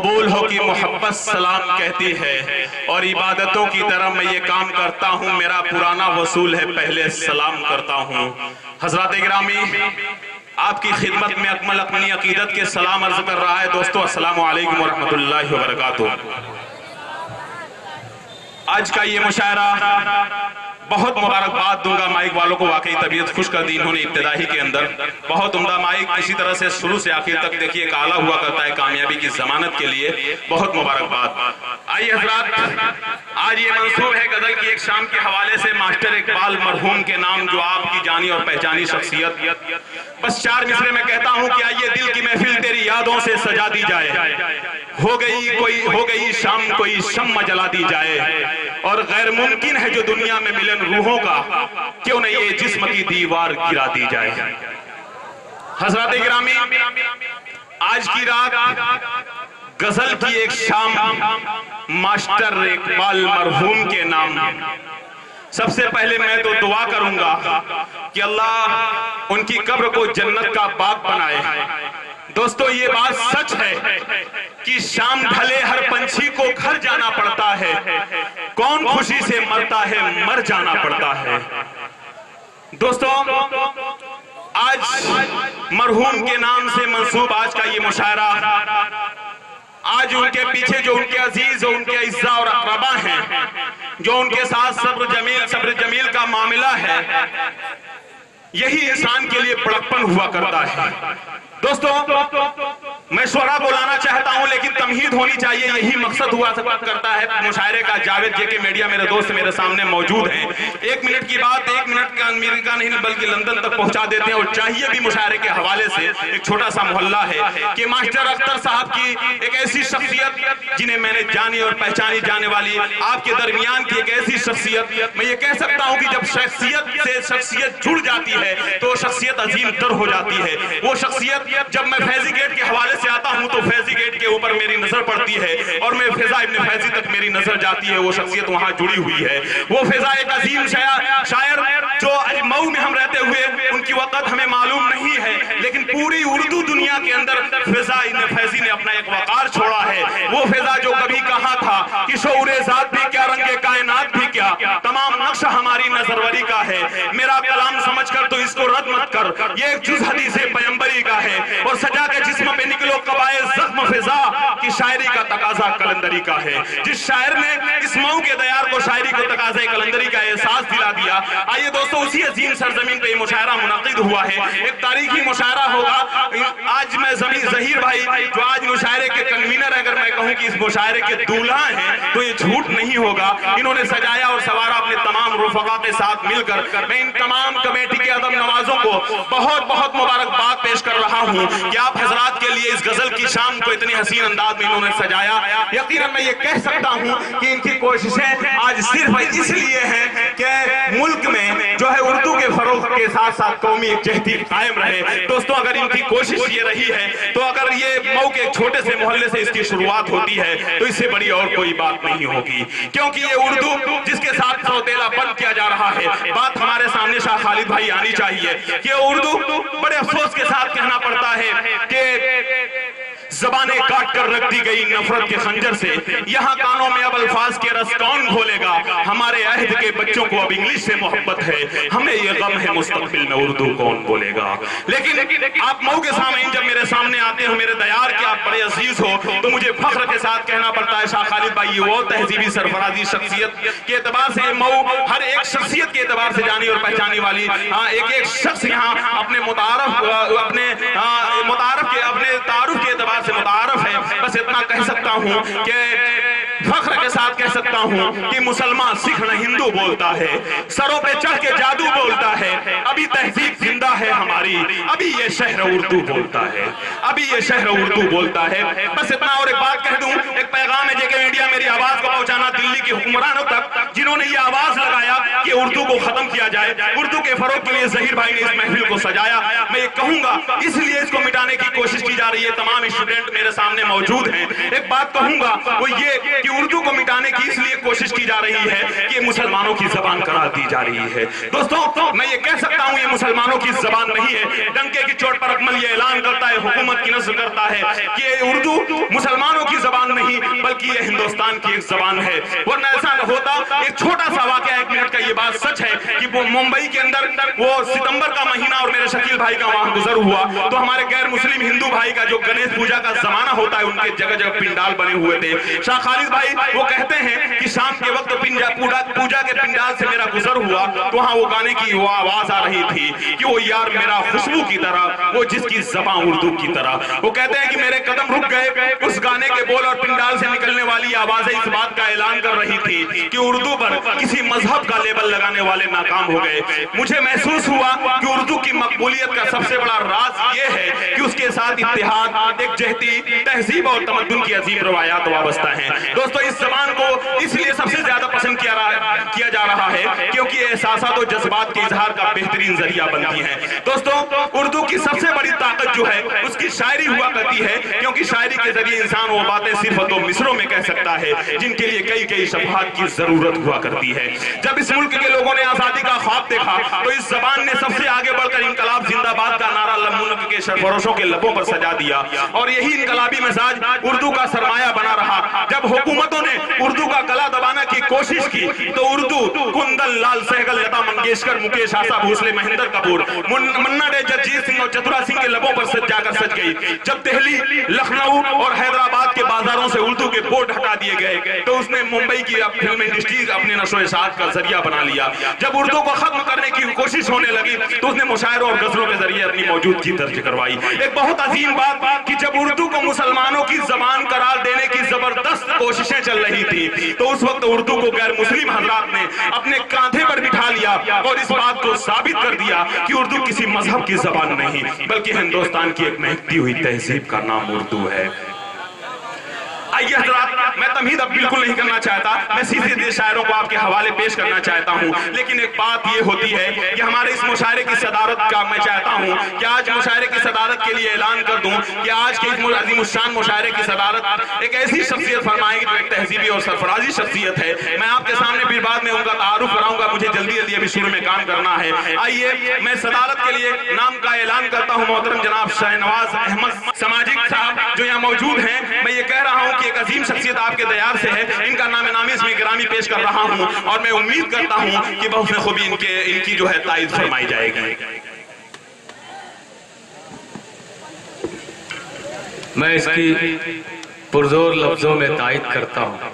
कबूल हो कि मोहब्बत सलाम कहती है, और इबादतों की तरह मैं ये काम करता हूँ, मेरा पुराना वसूल है, पहले सलाम करता हूँ। हजरात गिरामी, आपकी खिदमत में अकमल अपनी अकीदत के सलाम अर्ज कर रहा है। दोस्तों, अस्सलामु अलैकुम वरहमतुल्लाहि वबरकातुहू। आज का ये मुशायरा बहुत मुबारकबाद दूंगा माइक वालों को, वाकई तबीयत खुश कर दी इन्होंने इब्तिदाई के अंदर। बहुत उम्दा माइक, इसी तरह से शुरू से आखिर तक देखिए काला हुआ करता है कामयाबी की जमानत के लिए। बहुत मुबारकबाद। आइए हजरात, आज ये मंसूब है गजल की एक शाम के हवाले से मास्टर इकबाल मरहूम के नाम, जो आपकी जानी और पहचानी शख्सियत। बस 4 मिसरे में कहता हूँ कि आइए दिल की महफिल तेरी यादों से सजा दी जाए, हो गई शाम कोई शम्मा जला दी जाए, और गैर मुमकिन है जो दुनिया में मिलन रूहों का, क्यों न ये जिस्म की दीवार गिरा दी जाए। हजरात गिरामी, आज की रात गजल की एक शाम मास्टर इकबाल मरहूम के नाम। सबसे पहले मैं तो दुआ करूंगा कि अल्लाह उनकी कब्र को जन्नत का बाग बनाए। दोस्तों, ये बात सच है कि शाम ढले हर पंछी को घर जाना पड़ता है, कौन खुशी से मरता है, मर जाना पड़ता है। दोस्तों, आज मरहूम के नाम से मंसूब आज का ये मुशायरा, आज उनके पीछे जो उनके अजीज, उनके इज्जा और अक़रबा हैं, जो उनके साथ सब्र जमील का मामला है, यही इंसान के लिए बड़प्पन हुआ करता है। दोस्तों, मैं शुरा बुलाना चाहता हूं, लेकिन तमहीद होनी चाहिए, यही मकसद हुआ करता है मुशायरे का। जावेद जेके मीडिया मेरे दोस्त मेरे सामने मौजूद हैं। 1 मिनट की बात 1 मिनट का अमेरिका नहीं बल्कि लंदन तक पहुंचा देते हैं। और चाहिए भी मुशायरे के हवाले से एक छोटा सा मोहल्ला है कि मास्टर अख्तर साहब की एक ऐसी शख्सियत जिन्हें मैंने जानी और पहचानी जाने वाली, आपके दरमियान की एक ऐसी शख्सियत, मैं ये कह सकता हूं कि जब शख्सियत से शख्सियत जुड़ जाती है तो शख्सियत अजीम तर हो जाती है। वो शख्सियत, जब मैं फैजी गेट के हवाले से आता हूं तो फैजी गेट के ऊपर मेरी नजर पड़ती है और मैं फिजा इब्न फैजी तक मेरी नजर जाती है। वो शख्सियत वहां जुड़ी हुई है। वो फिजा एक अजीम शायर जो मऊ में हम रहते हुए उनकी वक़्त हमें मालूम नहीं है, लेकिन पूरी उर्दू दुनिया के अंदर फिजा इब्न फैजी ने अपना एक वक़ार छोड़ा है। वो फिजा जो कभी कहा था कि शऊरे ज़ात भी क्या, रंगे कायनात भी क्या, तमाम नक्शा हमारी नजरवरी का है, मेरा कलाम समझकर तो इसको रद्द मत कर, ये एक जुज़ हदीसे पैगंबरी का है, और सजा के जिस्म पे निकलो कबाए जख्म फिजा की शायरी का तकाजा कलंदरी का है। जिस शायर ने इस मऊ के दयार को शायरी को तकाज़े कलंदरी का एहसास दिला दिया। आइए दोस्तों, उसी अजीम सरजमीन पे मुशायरा मुनक़िद हुआ है, एक तारीखी मुशायरा होगा। आज मैं ज़हीर भाई जो आज मुशायरे के कन्वीनर, अगर मैं कहूँ कि इस मुशायरे के दूल्हा हैं तो ये झूठ नहीं होगा। इन्होंने सजाया और सवारा अपने तमाम रुफ़क़ा के साथ मिलकर। मैं इन तमाम कमेटी के अदब नवाजों को बहुत बहुत मुबारकबाद पेश कर रहा हूँ कि आप हजरात के लिए इस गजल की शाम को इतनी हसीन अंदाज में इन्होंने सजाया। यकीनन मैं ये कह सकता हूँ कि इनकी कोशिशें आज सिर्फ इसलिए हैं कि मुल्क में जो है उर्दू के फरोग के साथ साथ कौमी यकजहती कायम रहे। दोस्तों, अगर इनकी कोशिश ये रही है तो अगर ये मऊ के एक छोटे से मोहल्ले से इसकी शुरुआत होती है तो इससे बड़ी और कोई बात नहीं होगी, क्योंकि ये उर्दू जिसके साथ सौतेला बंद किया जा रहा है, बात हमारे सामने शाह खालिद भाई आनी चाहिए कि उर्दू, बड़े अफसोस के साथ कहना पड़ता है कि ज़बानें काट कर रख दी गई नफरत के खंजर से, यहाँ कानों में अब अल्फाज के रस कौन घोलेगा, हमारे अहद के बच्चों को अब इंग्लिश से मोहब्बत है, हमें ये गम है मुस्तकबिल में उर्दू कौन बोलेगा। लेकिन आप मऊ के सामने जब मेरे सामने आते हो, मेरे दयार के आप बड़े अजीज हो, तो मुझे फख्र के साथ कहना पड़ता है शाह खालिद भाई वो तहजीबी सरफराजी शख्सियत के एतबार से मऊ हर एक शख्सियत के एतबार से जानी और पहचानी वाली, एक एक शख्स यहाँ अपने तारुफ के एतबार से मुतारफ है। बस इतना कह सकता हूँ कि फख्र के साथ कह सकता हूँ कि मुसलमान सिख न हिंदू बोलता है, सरों पे चढ़ के जादू बोलता है, अभी तहजीब जिंदा है हमारी, अभी ये शहर उर्दू बोलता है, अभी ये शहर उर्दू बोलता है। बस इतना और एक बात कह दूं, एक पैगाम है जेके मीडिया मेरी आवाज को पहुंचाना दिल्ली के हुक्मरानों तक, जिन्होंने ये आवाज लगाया कि उर्दू को खत्म किया जाए, उर्दू के फरोग के लिए ज़हीर भाई ने इस महफिल को सजाया। मैं ये कहूंगा इसलिए इसको मिटाने की कोशिश की जा रही है, तमाम स्टूडेंट मेरे सामने मौजूद हैं। एक बात कहूंगा वो ये कि उर्दू को मिटाने की इसलिए कोशिश की जा रही है कि मुसलमानों की जबान करार दी जा रही है। दोस्तों, मैं ये कह सकता हूं ये मुसलमानों की जबान नहीं है। डंके की चोट पर अकमल ये ऐलान करता है, हुकूमत की नस्ल करता है कि उर्दू मुसलमानों की जबान बल्कि ये हिंदुस्तान की एक जबान है। वरना ऐसा न होता। एक छोटा सा वाकया, 1 मिनट का, ये बात सच है कि वो मुंबई के अंदर वो सितंबर का महीना और मेरे शकील भाई का वहां गुजर हुआ तो हमारे गैर मुस्लिम हिंदू भाई का जो गणेश पूजा का जमाना होता है उनके जगह जगह पिंडाल बने हुए थे। शाह खालिद भाई वो कहते हैं कि शाम के वक्त पूजा के पिंडाल से मेरा गुजर हुआ तो वहां वो गाने की वो आवाज आ रही थी कि वो यार मेरा खुशबू की तरह, वो जिसकी ज़बान उर्दू की तरह। वो कहते हैं कि मेरे कदम रुक गए, उस गाने के बोल और पिंडाल से निकलने वाली आवाजें इस बात का ऐलान कर रही थी कि उर्दू पर किसी मजहब का लेबल लगाने वाले नाकाम हो गए। मुझे महसूस हुआ कि उर्दू की मकबूलियत का सबसे बड़ा राज ये है कि उसके साथ इत्तेहाद, एकजहती, तहजीब और तमद्दुन की अजीम रवायात वाबस्ता हैं। दोस्तों, इस जबान को इसलिए सबसे ज्यादा पसंद किया जा रहा है क्योंकि एहसासात और जज्बात के इजहार का बेहतरीन जरिया बनती है। दोस्तों, उर्दू की सबसे बड़ी ताकत जो है उसकी शायरी हुआ करती है, क्योंकि शायरी के जरिए इंसान वो बातें सिर्फ 2 मिसरों में कह सकता है जिनके लिए कई कई शब्दात की जरूरत हुआ करती है। जब इस मुल्क के लोगों ने आजादी का ख्वाब देखा तो इस जबान ने सबसे आगे बढ़कर इनकलाब जिंदाबाद का नारा मुल्क के सरफरोशों के लबों पर सजा दिया और यही इनकलाबी मिजाज उर्दू का सरमाया बना रहा। जब हुकूमतों ने उर्दू का गला दबाने की कोशिश की तो उर्दू कुंदन लाल सहगल, लता मंगेशकर, मुकेश, आशा भोसले, महेंद्र कपूर, मन्ना डे, जगजीत सिंह और चतुरा सिंह के लबों पर जाकर सज गई। जब दिल्ली, लखनऊ और हैदराबाद के बाजारों से उर्दू के बोर्ड हटा दिए गए तो उसने मुंबई की फिल्म इंडस्ट्री अपने नशो-ए-शात का जरिया बना लिया। जब उर्दू को खत्म करने की कोशिश होने लगी तो उसने मुशायरों और गजलों के जरिए अपनी मौजूदगी दर्ज करवाई। एक बहुत अजीम बात कि जब उर्दू को मुसलमानों की जबान करार देने की जबरदस्त कोशिशें चल रही थी तो उस वक्त उर्दू को गैर मुस्लिम हजरात ने अपने कांधे पर बिठा लिया और इस बात को साबित कर दिया कि उर्दू किसी मजहब की जबान नहीं बल्कि हिंदुस्तान की एक महकती हुई तहजीब का नाम उर्दू है। आइए हजरात, मैं तमहीद अब बिल्कुल नहीं करना चाहता, मैं सीधे शायरों को आपके हवाले पेश करना चाहता हूं। लेकिन एक बात ये होती है कि हमारे इस मुशायरे की सदारत का मैं चाहता हूं कि आज मुशायरे की सदारत के लिए ऐलान कर दूं कि आज के इस अज़ीमुश्शान मुशायरे की सदारत एक ऐसी शख्सियत फरमाएगी जो एक तहजीबी और सरफराजी शख्सियत है। मैं आपके सामने फिर बाद में उनका तारुफ कराऊंगा, मुझे जल्दी जल्दी अभी शुरू में काम करना है। आइए मैं सदारत के लिए नाम का ऐलान करता हूं। मोहतरम जनाब शाहनवाज अहमद समाजिक साहब जो यहाँ मौजूद हैं, मैं ये कह रहा हूँ कि एक अजीम शख्सियत आपके दयार से है, इनका नाम नामी इसमें गिरामी पेश कर रहा हूं और मैं उम्मीद करता हूं कि बहुत खूबी इनकी जो है ताईद फरमाई जाएगी। मैं इसकी पुरजोर लफ्जों में ताईद करता हूं।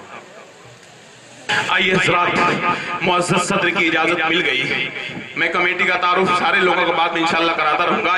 आइए हज़रात, मुअज़्ज़ज़ सद्र की इजाजत मिल गई। मैं कमेटी का तारुफ सारे लोगों के बाद में इंशाअल्लाह कराता रहूंगा।